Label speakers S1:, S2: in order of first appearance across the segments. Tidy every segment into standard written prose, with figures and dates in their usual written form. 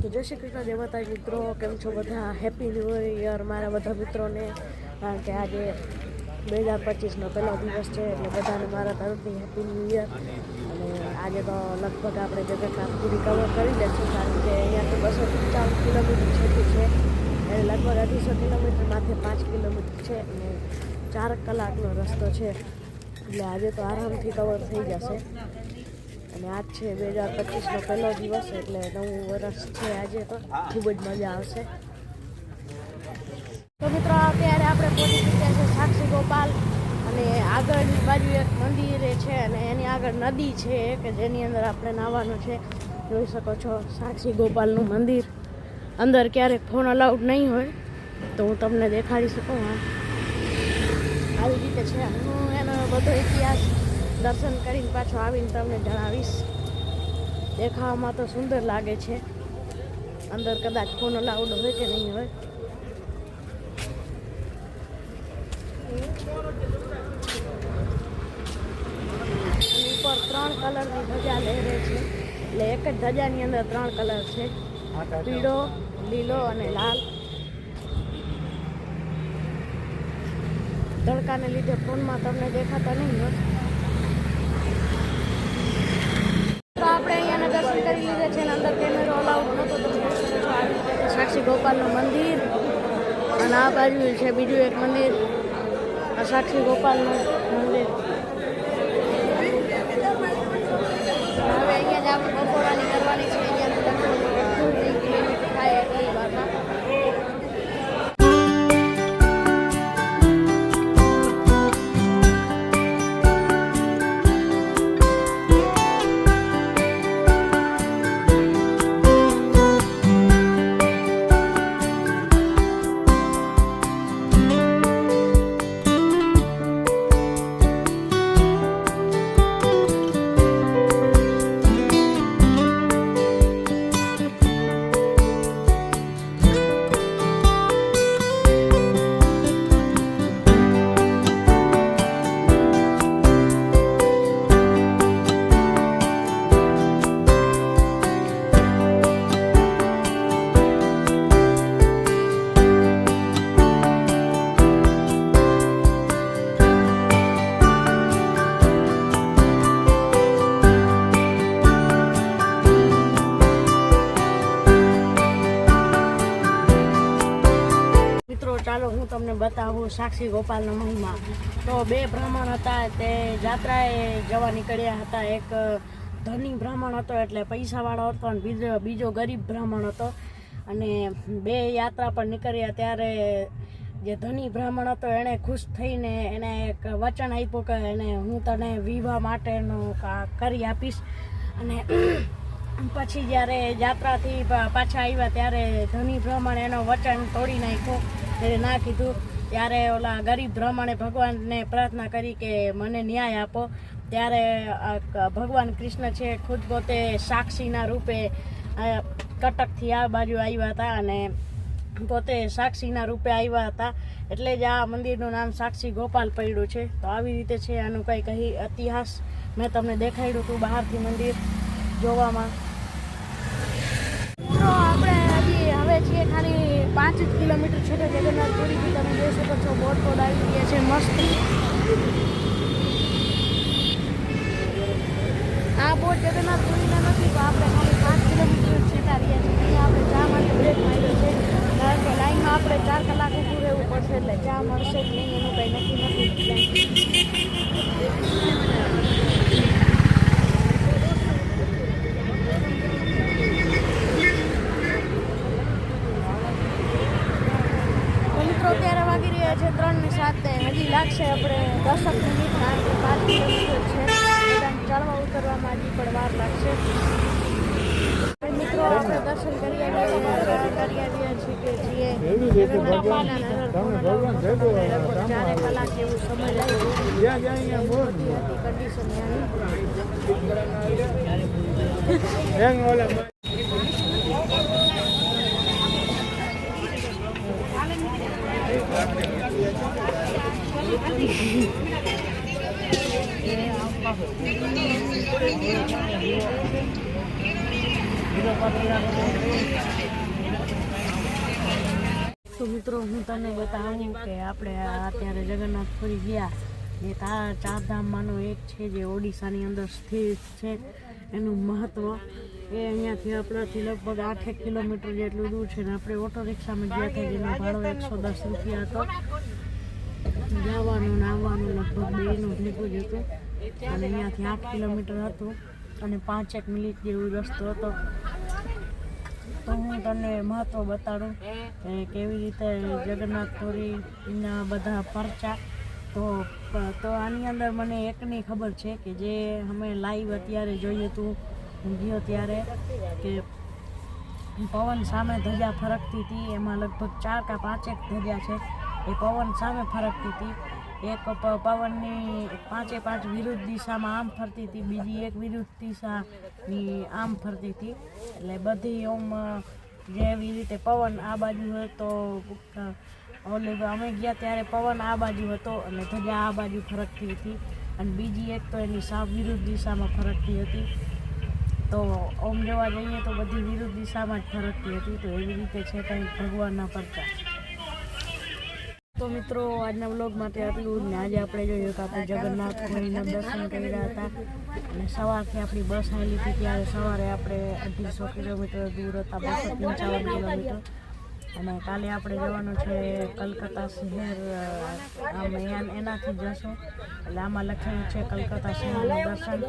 S1: તો જય શ્રી કૃષ્ણ, જય માતાજી મિત્રો. કેમ છો બધા? હેપી ન્યૂ યર મારા બધા મિત્રોને, કારણ કે આજે 2025નો પહેલો દિવસ છે, એટલે બધાને મારા તરફથી હેપી ન્યૂ યર. અને આજે તો લગભગ આપણે જગન્નાથપુરી કવર કરી લઈશું, કારણ કે અહીંયાથી 255 કિલોમીટર છેટું છે, એટલે લગભગ 250 કિલોમીટર માથે 5 કિલોમીટર છે અને 4 કલાકનો રસ્તો છે, એટલે આજે તો આરામથી કવર થઈ જશે. અને આજ છે 2025નો પહેલો દિવસ, એટલે નવું વર્ષ છે આજે, તો ખૂબ જ મજા આવશે. તો મિત્રો અત્યારે આપણે પહોંચી ચૂક્યા છે સાક્ષી ગોપાલ, અને આગળની બાજુ એક મંદિર છે અને એની આગળ નદી છે કે જેની અંદર આપણે નાહવાનું છે. જોઈ શકો છો સાક્ષી ગોપાલનું મંદિર. અંદર ક્યારેક ફોન અલાઉડ નહીં હોય તો હું તમને દેખાડી શકું. આવી રીતે છે. હું એનો બધો ઇતિહાસ દર્શન કરીને પાછો આવીને તમને જણાવીશ. દેખાવામાં તો સુંદર લાગે છે. અંદર કદાચ ફોન અલાઉડ હોય કે નહીં હોય. ઉપર 3 કલરની ધજા લહેરે છે, એટલે એક જ ધજાની અંદર 3 કલર છે, પીળો, લીલો અને લાલ. તડકાને લીધે ફોનમાં તમને દેખાતા નહીં હોય. તો આપણે અહીંયાના દર્શન કરી લીધા છે અને અંદર કેમેરો અલાઉડ નહોતો. તમે સાક્ષી ગોપાલનું મંદિર, અને આ બાજુ છે બીજું એક મંદિર, આ સાક્ષી ગોપાલનું મંદિર. હવે અહીંયા જ આપણે બપોરાની કરવાની છે. અહીંયાથી કિલોમીટર થાય એટલી વારમાં. ચાલો હું તમને બતાવું સાક્ષી ગોપાલનો મહિમા. તો 2 બ્રાહ્મણ હતા, તે જાત્રાએ જવા નીકળ્યા હતા. એક ધની બ્રાહ્મણ હતો, એટલે પૈસાવાળો હતો, અને બીજો ગરીબ બ્રાહ્મણ હતો. અને 2 યાત્રા પર નીકળ્યા ત્યારે જે ધની બ્રાહ્મણ હતો એણે ખુશ થઈને એને એક વચન આપ્યું કે એને હું તને વિવાહ માટેનું કરી આપીશ. અને પછી જ્યારે યાત્રાથી પાછા આવ્યા ત્યારે ધની બ્રાહ્મણ એનો વચન તોડી નાખ્યો. એને ના કીધું. ત્યારે ઓલા ગરીબ બ્રાહ્મણે ભગવાનને પ્રાર્થના કરી કે મને ન્યાય આપો. ત્યારે ભગવાન કૃષ્ણ છે ખુદ પોતે સાક્ષીના રૂપે કટકથી આ બાજુ આવ્યા હતા, અને પોતે સાક્ષીના રૂપે આવ્યા હતા, એટલે જ આ મંદિરનું નામ સાક્ષી ગોપાલ પડ્યું છે. તો આવી રીતે છે આનું કંઈ ઇતિહાસ. મેં તમને દેખાડ્યું હતું બહારથી મંદિર જોવામાં. તો આપણે હજી હવે છીએ ખાલી 5 જ કિલોમીટર છે જગન્નાથપુરીથી. તમે જોઈ શકો છો બોટ બોટ આવી ગયા છે મસ્ત. આ બોટ જગન્નાથપુરીના નથી, તો આપણે ખાલી 5 કિલોમીટર છેટા રહ્યા છીએ. અહીંયા આપણે ચા માટે બ્રેક માર્યો છે, કારણ કે લાઈનમાં આપણે 4 કલાક ઊભું રહેવું પડશે, એટલે ચા મળશે જ નહીં એનું કંઈ નક્કી નથી. અત્યારે વાગી રહ્યા છે 3:07. હજી લાગશે આપણે 10 મિનિટ, કારણ કે 5 કિલોમીટર છે. બધાને ચડવા ઉતરવામાં હજી પણ વાર લાગશે. મિત્રો આપણે દર્શન કરી આવ્યા છીએ કે છીએ જગન્નાથના નગર. 4 કલાક એવું સમય લાગ્યો કન્ડિશન. તો મિત્રો હું તમને બતાવું કે આપણે અત્યારે જગન્નાથપુરી ગયા એ ચારધામમાંનો એક છે જે ઓડિશાની અંદર સ્થિત છે. એનું મહત્ત્વ એ અહીંયાથી આપણાથી લગભગ 8 કિલોમીટર જેટલું દૂર છે ને આપણે ઓટો રિક્ષામાં ગયા હતા જેનો ભાડો 110 રૂપિયા હતો. જવાનું ને આવવાનું લગભગ બેનું ભેગું જ હતું અને અહીંયાથી 8 કિલોમીટર હતું અને 5 મિનિટ જેવો રસ્તો હતો. તો હું તમને મહત્ત્વ બતાડું કે કેવી રીતે જગન્નાથપુરીના બધા પરચા. તો આની અંદર મને એકની ખબર છે કે જે અમે લાઈવ અત્યારે જોઈએ હતું હું ગયો ત્યારે કે પવન સામે ધજા ફરકતી હતી. એમાં લગભગ 4 કે 5 ધજા છે એ પવન સામે ફરકતી હતી. એક પવનની 5 વિરુદ્ધ દિશામાં આમ ફરતી હતી, બીજી એક વિરુદ્ધ દિશાની આમ ફરતી હતી. એટલે બધી જેવી રીતે પવન આ બાજુ હોય તો અમે ગયા ત્યારે પવન આ બાજુ હતો અને ધજા આ બાજુ ફરકતી હતી અને બીજી એક તો એની સાવ વિરુદ્ધ દિશામાં ફરકતી હતી. તો ઓમ જોવા જઈએ તો બધી વિરુદ્ધ દિશામાં જ ફરકતી હતી. તો એવી રીતે છે કંઈક ભગવાનના પરચા. તો મિત્રો આજના વ્લોગ માટે આટલું જ ને આજે આપણે જોયું કે આપણે જગન્નાથપુરીના દર્શન કરી રહ્યા હતા અને સવારથી આપણી બસ આવેલી હતી ત્યારે સવારે આપણે 250 કિલોમીટર દૂર હતા, 255 કિલોમીટર. અને કાલે આપણે જવાનું છે કલકત્તા શહેર, એનાથી જશું. એટલે આમાં લખેલું છે કલકત્તા શહેરનું દર્શન.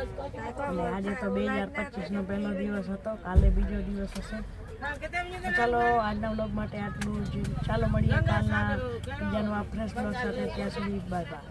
S1: અને આજે તો 2025નો પહેલો દિવસ હતો, કાલે બીજો દિવસ હશે. ચાલો આજના વ્લોગ માટે આટલું જ. ચાલો મળીએ કાલના બીજા નવા ફ્રેશ બ્લોગ સાથે. ત્યાં સુધી બાય બાય.